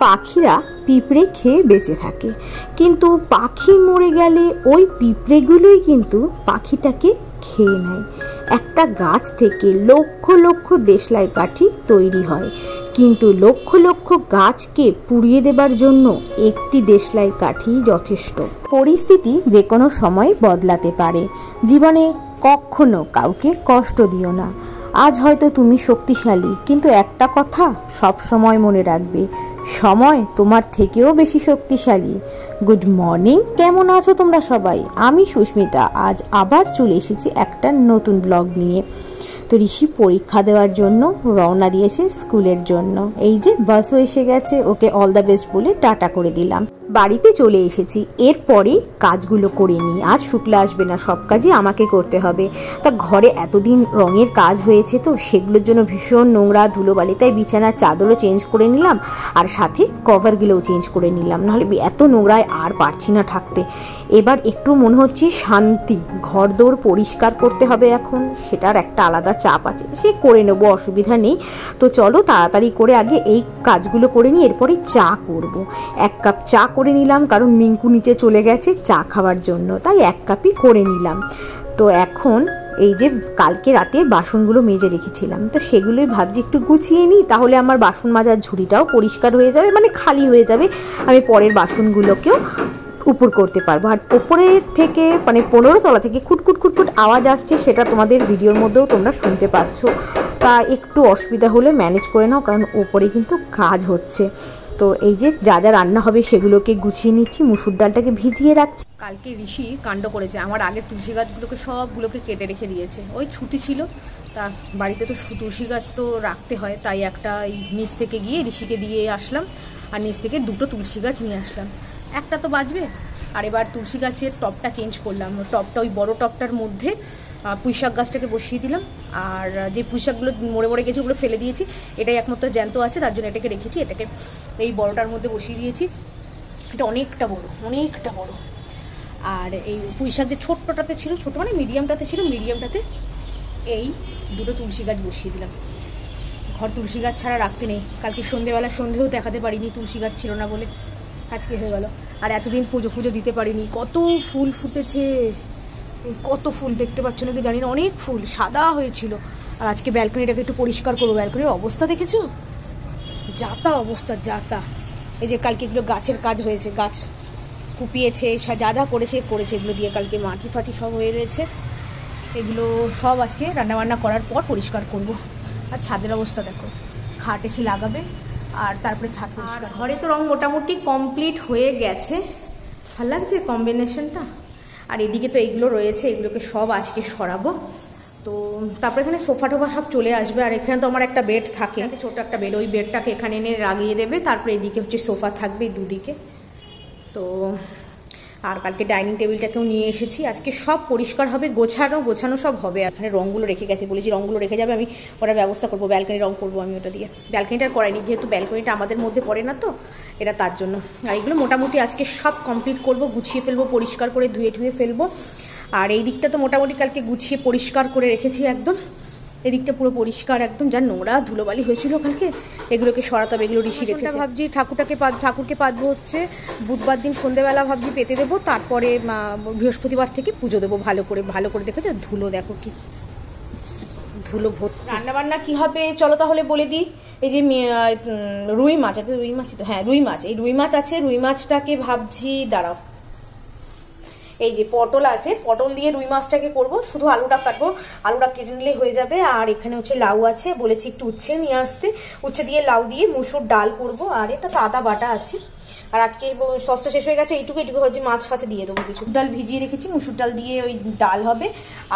পাখিরা পিঁপড়ে খেয়ে বেঁচে থাকে, কিন্তু পাখি মরে গেলে ওই পিঁপড়েগুলোই কিন্তু পাখিটাকে খেয়ে নেয়। একটা গাছ থেকে লক্ষ লক্ষ দেশলাই কাঠি তৈরি হয়, কিন্তু লক্ষ লক্ষ গাছকে পুড়িয়ে দেবার জন্য একটি দেশলাই কাঠি যথেষ্ট। পরিস্থিতি যে কোনো সময় বদলাতে পারে। জীবনে কখনো কাউকে কষ্ট দিও না। আজ হয়তো তুমি শক্তিশালী, কিন্তু একটা কথা সব সময় মনে রাখবে, সময় তোমার থেকেও বেশি শক্তিশালী। গুড মর্নিং, কেমন আছো তোমরা সবাই? আমি সুস্মিতা আজ আবার চলে এসেছি একটা নতুন ব্লগ নিয়ে। তো ঋষি পরীক্ষা দেওয়ার জন্য রওনা দিয়েছে স্কুলের জন্য। এই যে বাসও এসে গেছে, ওকে অল দ্য বেস্ট বলে টাটা করে দিলাম। বাড়িতে চলে এসেছি, এরপরে কাজগুলো করে নিই। আজ শুক্লা আসবে না, সব কাজই আমাকে করতে হবে। তা ঘরে এতদিন রঙের কাজ হয়েছে, তো সেগুলোর জন্য ভীষণ নোংরা ধুলোবালি, তাই বিছানার চাদরও চেঞ্জ করে নিলাম আর সাথে কভারগুলোও চেঞ্জ করে নিলাম, নাহলে এত নোংরায় আর পারছি না থাকতে। এবার একটু মনে হচ্ছে শান্তি, ঘর দৌড় পরিষ্কার করতে হবে এখন, সেটার একটা আলাদা চাপ আছে, সে করে নেবো, অসুবিধা নেই। তো চলো তাড়াতাড়ি করে আগে এই কাজগুলো করে নিই, এরপরে চা করব। 1 কাপ চা করে নিলাম, কারণ মিঙ্কু নিচে চলে গেছে চা খাওয়ার জন্য, তাই 1 কাপই করে নিলাম। তো এখন এই যে কালকে রাতে বাসনগুলো মেজে রেখেছিলাম, তো সেগুলোই ভাবছি একটু গুছিয়ে নিই, তাহলে আমার বাসন মাজার ঝুড়িটাও পরিষ্কার হয়ে যাবে, মানে খালি হয়ে যাবে, আমি পরের বাসনগুলোকেও উপর করতে পারবো। আর ওপরে থেকে মানে 15 তলা থেকে খুটখুট খুটখুট আওয়াজ আসছে, সেটা তোমাদের ভিডিওর মধ্যেও তোমরা শুনতে পাচ্ছ। তা একটু অসুবিধা হলে ম্যানেজ করে নাও, কারণ ওপরে কিন্তু কাজ হচ্ছে। তো এই যে যা যা রান্না হবে সেগুলোকে গুছিয়ে নিচ্ছি, মুসুর ডালটাকে ভিজিয়ে রাখছি। কালকে ঋষি কাণ্ড করেছে, আমার আগের তুলসী গাছগুলোকে সবগুলোকে কেটে রেখে দিয়েছে। ওই ছুটি ছিল, তা বাড়িতে তো তুলসী গাছ তো রাখতে হয়, তাই একটা এই নিচ থেকে গিয়ে ঋষিকে দিয়ে আসলাম, আর নিচ থেকে 2টো তুলসী গাছ নিয়ে আসলাম, একটা তো বাঁচবে। আর এবার তুলসী গাছের টবটা চেঞ্জ করলাম, টবটা ওই বড় টবটার মধ্যে পুঁইশাক গাছটাকে বসিয়ে দিলাম, আর যে পুঁইশাকগুলো মরে মরে গেছে ওগুলো ফেলে দিয়েছি, এটাই একমাত্র জ্যান্ত আছে, তার জন্য এটাকে রেখেছি, এটাকে এই বড়টার মধ্যে বসিয়ে দিয়েছি। এটা অনেকটা বড়। আর এই পুঁইশাক যে ছোট্টটাতে ছিল, ছোটো মানে মিডিয়ামটাতে ছিল, মিডিয়ামটাতে এই 2টো তুলসী গাছ বসিয়ে দিলাম। ঘর তুলসী গাছ ছাড়া রাখতে নেই, কালকে সন্ধেও দেখাতে পারিনি, তুলসী গাছ ছিল না বলে, আজকে হয়ে গেল। আর এতদিন পুজো দিতে পারিনি, কত ফুল ফুটেছে, কত ফুল দেখতে পাচ্ছ নাকি জানি না, অনেক ফুল সাদা হয়েছিল। আর আজকে ব্যালকনিটাকে একটু পরিষ্কার করবো, ব্যালকনির অবস্থা দেখেছো, যাতা অবস্থা যাতা। এই যে কালকে এগুলো গাছের কাজ হয়েছে, গাছ কুপিয়েছে, যা যা করেছে এগুলো দিয়ে কালকে মাটি ফাটি সব হয়ে রয়েছে, এগুলো সব আজকে রান্নাবান্না করার পর পরিষ্কার করব। আর ছাদের অবস্থা দেখো, খাট এসে লাগাবে আর তারপরে ছাদ পরিষ্কার। ঘরে তো রং মোটামুটি কমপ্লিট হয়ে গেছে, ভালো লাগছে কম্বিনেশনটা। আর এদিকে তো এগুলো রয়েছে, এগুলোকে সব আজকে সরাবো। তো তারপরে এখানে সোফা টোফা সব চলে আসবে, আর এখানে তো আমার একটা বেড থাকে, ছোট একটা বেড, ওই বেডটাকে এখানে এনে লাগিয়ে দেবে, তারপরে এদিকে হচ্ছে সোফা থাকবে দুদিকে। তো আর কালকে ডাইনিং টেবিলটাকেও নিয়ে এসেছি, আজকে সব পরিষ্কার হবে, গোছানো সব হবে। এখানে রঙগুলো রেখে গেছে, বলেছি রঙগুলো রেখে যাবে, আমি ওটার ব্যবস্থা করবো, ব্যালকনি রঙ করবো আমি ওটা দিয়ে। ব্যালকনিটা করাইনি, যেহেতু ব্যালকনিটা আমাদের মধ্যে পড়ে না, তো এটা তার জন্য। আর এগুলো মোটামুটি আজকে সব কমপ্লিট করব, গুছিয়ে ফেলবো, পরিষ্কার করে ধুয়ে ফেলবো। আর এই দিকটা তো মোটামুটি কালকে গুছিয়ে পরিষ্কার করে রেখেছি একদম, এদিকটা পুরো পরিষ্কার একদম, যা নোংরা ধুলোবালি হয়েছিল কালকে, এগুলোকে সরাতে হবে। এগুলো ঋষি রেখেছে। ভাবছি ঠাকুরকে পাতবো হচ্ছে বুধবার দিন সন্ধ্যেবেলা, ভাবছি পেতে দেবো, তারপরে বৃহস্পতিবার থেকে পুজো দেবো ভালো করে। দেখেছো ধুলো, দেখো কি ধুলো ভর্তি। রান্নাবান্না কী হবে চলো তাহলে বলে দিই। এই যে রুই মাছ আছে, রুই মাছ, এই রুই মাছ আছে, রুই মাছটাকে ভাবছি, দাঁড়াও, এই যে পটল আছে, পটল দিয়ে রুই মাছটাকে করবো, শুধু আলুটা কাটবো, আলুটা কেটে নিলেই হয়ে যাবে। আর এখানে হচ্ছে লাউ আছে, বলেছি একটু উচ্ছে নিয়ে আসতে, উচ্ছে দিয়ে লাউ দিয়ে মুসুর ডাল করব। আর এটা তো আদা বাটা আছে, আর আজকে সসটা শেষ হয়ে গেছে, এইটুকু হচ্ছে মাছ ফাছে দিয়ে দেবো কিছু। ডাল ভিজিয়ে রেখেছি, মুসুর ডাল দিয়ে ওই ডাল হবে।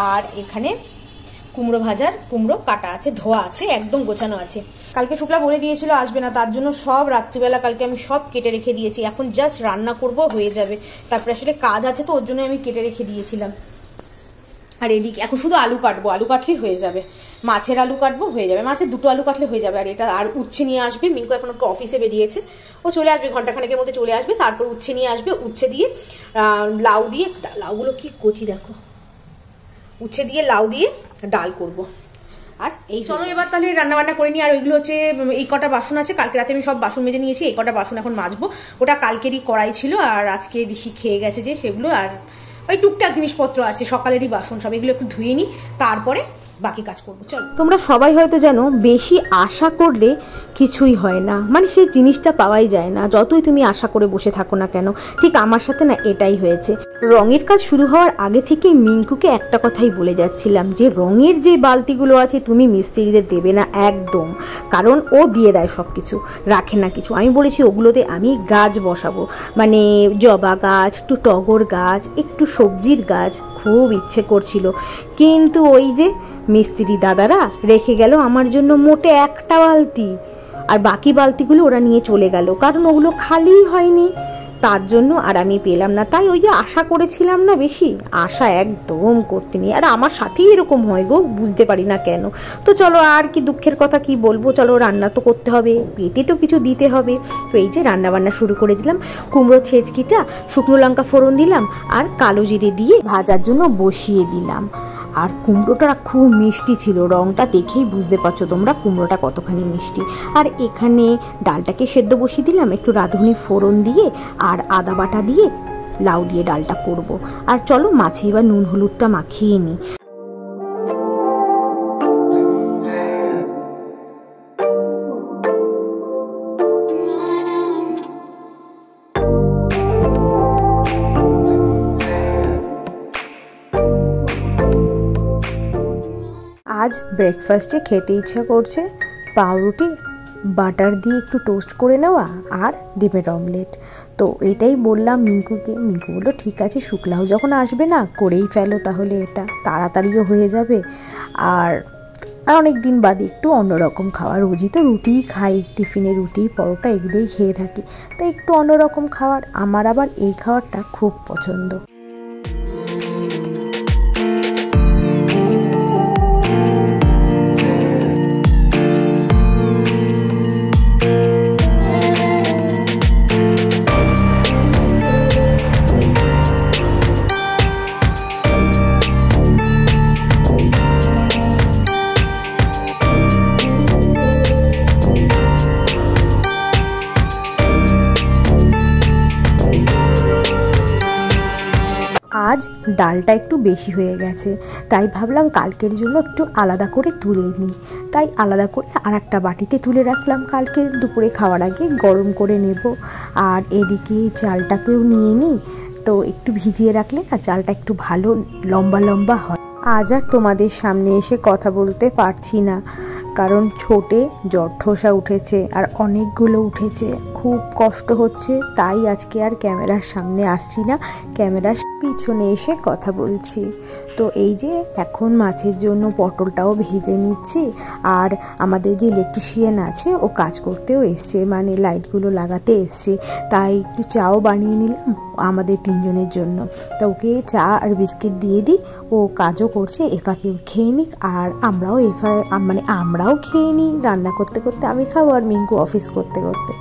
আর এখানে কুমড়ো কাটা আছে, ধোয়া আছে, একদম গোছানো আছে। কালকে শুক্লা বলে দিয়েছিল আসবে না, তার জন্য সব রাত্রিবেলা কালকে আমি সব কেটে রেখে দিয়েছি, এখন জাস্ট রান্না করব, হয়ে যাবে। তারপরে আসলে কাজ আছে, তো ওর জন্য আমি কেটে রেখে দিয়েছিলাম। আর এদিকে এখন শুধু আলু কাটবো, আলু কাটলেই হয়ে যাবে, মাছের আলু কাটবো, হয়ে যাবে, মাছের 2টো আলু কাটলে হয়ে যাবে। আর এটা আর উচ্ছে নিয়ে আসবে, মিঙ্কু এখন একটু অফিসে বেরিয়েছে, ও চলে আসবে ঘন্টাখানেকের মধ্যে চলে আসবে। তারপর উচ্ছে নিয়ে আসবে, উচ্ছে দিয়ে লাউ দিয়ে, লাউগুলো কি কচি দেখো, উচ্ছে দিয়ে লাউ দিয়ে ডাল করব। আর এই চলো এবার তাহলে রান্নাবান্না করে নিই। আর ওইগুলো হচ্ছে এই কটা বাসন আছে, কালকে রাতে আমি সব বাসন মেজে নিয়েছি, এই কটা বাসন এখন মাজবো। ওটা কালকেরই কড়াই ছিল, আর আজকে ঋষি খেয়ে গেছে যে সেগুলো, আর ওই টুকটাক জিনিসপত্র আছে সকালেরই বাসন সব, এগুলো একটু ধুয়ে নিই, তারপরে বাকি কাজ করবো। চলো। তোমরা সবাই হয়তো জানো বেশি আশা করলে কিছুই হয় না, মানে সেই জিনিসটা পাওয়াই যায় না, যতই তুমি আশা করে বসে থাকো না কেন। ঠিক আমার সাথে না এটাই হয়েছে। রঙের কাজ শুরু হওয়ার আগে থেকে মিঙ্কুকে একটা কথাই বলে যাচ্ছিলাম যে রঙের যে বালতিগুলো আছে তুমি মিস্ত্রিদের দেবে না একদম, কারণ ও দিয়ে দেয় সব কিছু, রাখে না কিছু। আমি বলেছি ওগুলোতে আমি গাছ বসাবো, মানে জবা গাছ, একটু টগর গাছ, একটু সবজির গাছ, খুব ইচ্ছে করছিল। কিন্তু ওই যে মিস্ত্রি দাদারা রেখে গেল আমার জন্য মোটে একটা বালতি, আর বাকি বালতিগুলো ওরা নিয়ে চলে গেল, কারণ ওগুলো খালিই হয়নি, তার জন্য আর আমি পেলাম না। তাই ওই যে আশা করেছিলাম না, বেশি আশা একদম করতে নেই। আর আমার সাথেই এরকম হয় গো, বুঝতে পারি না কেন। তো চলো, আর কি দুঃখের কথা কি বলবো, চলো রান্না তো করতে হবে, পেটে তো কিছু দিতে হবে। তো এই যে রান্না বান্না শুরু করে দিলাম। কুমড়ো ছেঁচকিটা শুকনো লঙ্কা ফোড়ন দিলাম, আর কালো জিরে দিয়ে ভাজার জন্য বসিয়ে দিলাম। আর কুমড়োটা খুব মিষ্টি ছিল, রঙটা দেখেই বুঝতে পারছো তোমরা কুমড়োটা কতখানি মিষ্টি। আর এখানে ডালটাকে সেদ্ধ বসিয়ে দিলাম, একটু রাঁধুনি ফোড়ন দিয়ে আর আদা বাটা দিয়ে লাউ দিয়ে ডালটা করব। আর চলো মাছে এবার নুন হলুদটা মাখিয়ে নিই। আজ ব্রেকফাস্টে খেতে ইচ্ছা করছে পাউরুটি বাটার দিয়ে একটু টোস্ট করে নেওয়া আর ডিমের অমলেট। তো এটাই বললাম মিঙ্কুকে, মিঙ্কু বললো ঠিক আছে, শুক্লাও যখন আসবে না করেই ফেলো, তাহলে এটা তাড়াতাড়িও হয়ে যাবে। আর অনেক দিন বাদে একটু অন্যরকম খাওয়া, রোজই তো রুটিই খাই, টিফিনে রুটি পরোটা এগুলোই খেয়ে থাকি, তাই একটু অন্যরকম খাবার। আমার আবার এই খাবারটা খুব পছন্দ। আজ ডালটা একটু বেশি হয়ে গেছে, তাই ভাবলাম কালকের জন্য একটু আলাদা করে তুলে নিই, তাই আলাদা করে আর একটা বাটিতে তুলে রাখলাম, কালকে দুপুরে খাওয়ার আগে গরম করে নেব। আর এদিকে চালটাকেও নিয়ে নিই, তো একটু ভিজিয়ে রাখলে না চালটা একটু ভালো লম্বা লম্বা হয়। আজ আর তোমাদের সামনে এসে কথা বলতে পারছি না, কারণ ঠোঁটে জ্বর ঠোসা উঠেছে আর অনেকগুলো উঠেছে, খুব কষ্ট হচ্ছে, তাই আজকে আর ক্যামেরার সামনে আসছি না, ক্যামেরার পিছনে এসে কথা বলছি। তো এই যে এখন মাছের জন্য পটলটাও ভেজে নিচ্ছি, আর আমাদের যে ইলেকট্রিশিয়ান আছে ও কাজ করতেও এসছে, মানে লাইটগুলো লাগাতে এসছে, তাই একটু চাও বানিয়ে নিলাম আমাদের তিনজনের জন্য। তো ওকে চা আর বিস্কিট দিয়ে দিই, ও কাজও করছে, এফাকেও খেয়ে নিক, আর আমরাও আমরাও খেয়ে নিই। রান্না করতে করতে আমি খাবো, আর মিঙ্কু অফিস করতে করতে।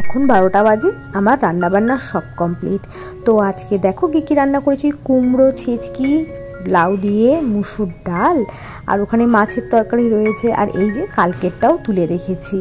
এখন 12টা বাজে, আমার রান্নাবান্না সব কমপ্লিট। তো আজকে দেখো কী কী রান্না করেছি, কুমড়ো ছেচকি, লাউ দিয়ে মুসুর ডাল, আর ওখানে মাছের তরকারি রয়েছে, আর এই যে কালকেরটাও তুলে রেখেছি।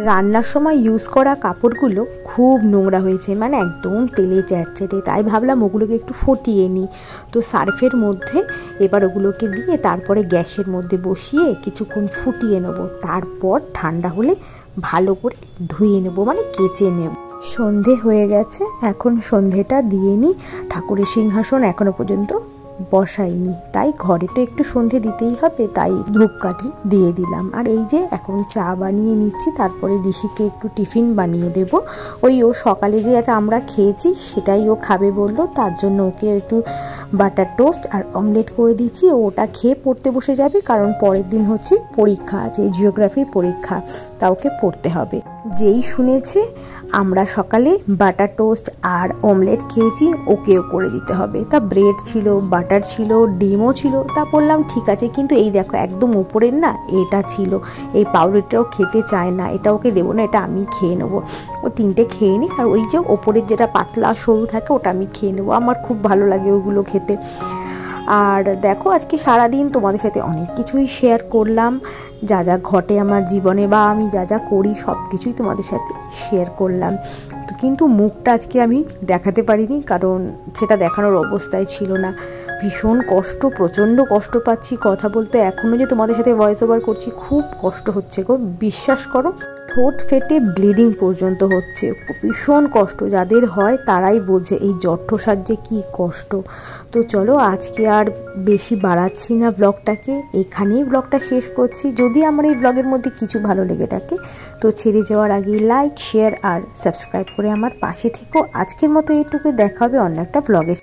রান্নার সময় ইউজ করা কাপড়গুলো খুব নোংরা হয়েছে, মানে একদম তেলে চ্যাটচেটে। তাই ভাবলাম ওগুলোকে একটু ফুটিয়ে নিই। তো সার্ফের মধ্যে এবার ওগুলোকে দিয়ে তারপরে গ্যাসের মধ্যে বসিয়ে কিছুক্ষণ ফুটিয়ে নেবো। তারপর ঠান্ডা হলে ভালো করে ধুয়ে নেবো, মানে কেচে নেব। সন্ধে হয়ে গেছে, এখন সন্ধেটা দিয়ে নিই। ঠাকুরের সিংহাসন এখনো পর্যন্ত বসাইনি, তাই ঘরে তো একটু সন্ধে দিতেই হবে, তাই ধূপকাঠি দিয়ে দিলাম। আর এই যে এখন চা বানিয়ে নিচ্ছি, তারপরে ঋষিকে একটু টিফিন বানিয়ে দেব। ও সকালে যে একটা আমরা খেয়েছি সেটাই ও খাবে বললো, তার জন্য ওকে একটু বাটার টোস্ট আর অমলেট করে দিচ্ছি। ওটা খেয়ে পড়তে বসে যাবে, কারণ পরের দিন হচ্ছে পরীক্ষা আছে, জিওগ্রাফির পরীক্ষা, তা ওকে পড়তে হবে। যেই শুনেছে আমরা সকালে বাটার টোস্ট আর অমলেট খেয়েছি, ওকেও করে দিতে হবে। তা ব্রেড ছিল, বাটার ছিল, ডিমও ছিল। তা বললাম ঠিক আছে, কিন্তু এই দেখো একদম উপরের না এটা ছিল, এই পাউরুটিটাও খেতে চায় না, এটা ওকে দেবো না, এটা আমি খেয়ে নেবো। ও তিনটে খেয়ে নিই, আর ওই যে ওপরের যেটা পাতলা সরু থাকে ওটা আমি খেয়ে নেবো। আমার খুব ভালো লাগে ওগুলো খেতে। আর দেখো আজকে সারাদিন তোমাদের সাথে অনেক কিছুই শেয়ার করলাম, যা যা ঘটে আমার জীবনে বা আমি যা যা করি সব কিছুই তোমাদের সাথে শেয়ার করলাম। তো কিন্তু মুখটা আজকে আমি দেখাতে পারিনি, কারণ সেটা দেখানোর অবস্থায় ছিল না। ভীষণ কষ্ট, প্রচণ্ড কষ্ট পাচ্ছি কথা বলতে। এখনও যে তোমাদের সাথে ভয়েস ওভার করছি খুব কষ্ট হচ্ছে গো, বিশ্বাস করো। ঠোঁট ফেটে ব্লিডিং পর্যন্ত হচ্ছে, ভীষণ কষ্ট। যাদের হয় তারাই বোঝে এই জঠোসার যে কী কষ্ট। তো চলো আজকে আর বেশি বাড়াচ্ছি না ব্লগটাকে, এখানেই ব্লগটা শেষ করছি। যদি আমার এই ব্লগের মধ্যে কিছু ভালো লেগে থাকে তো ছেড়ে যাওয়ার আগে লাইক, শেয়ার আর সাবস্ক্রাইব করে আমার পাশে থেকো। আজকের মতো এইটুকু, দেখা হবে অন্য একটা ব্লগে।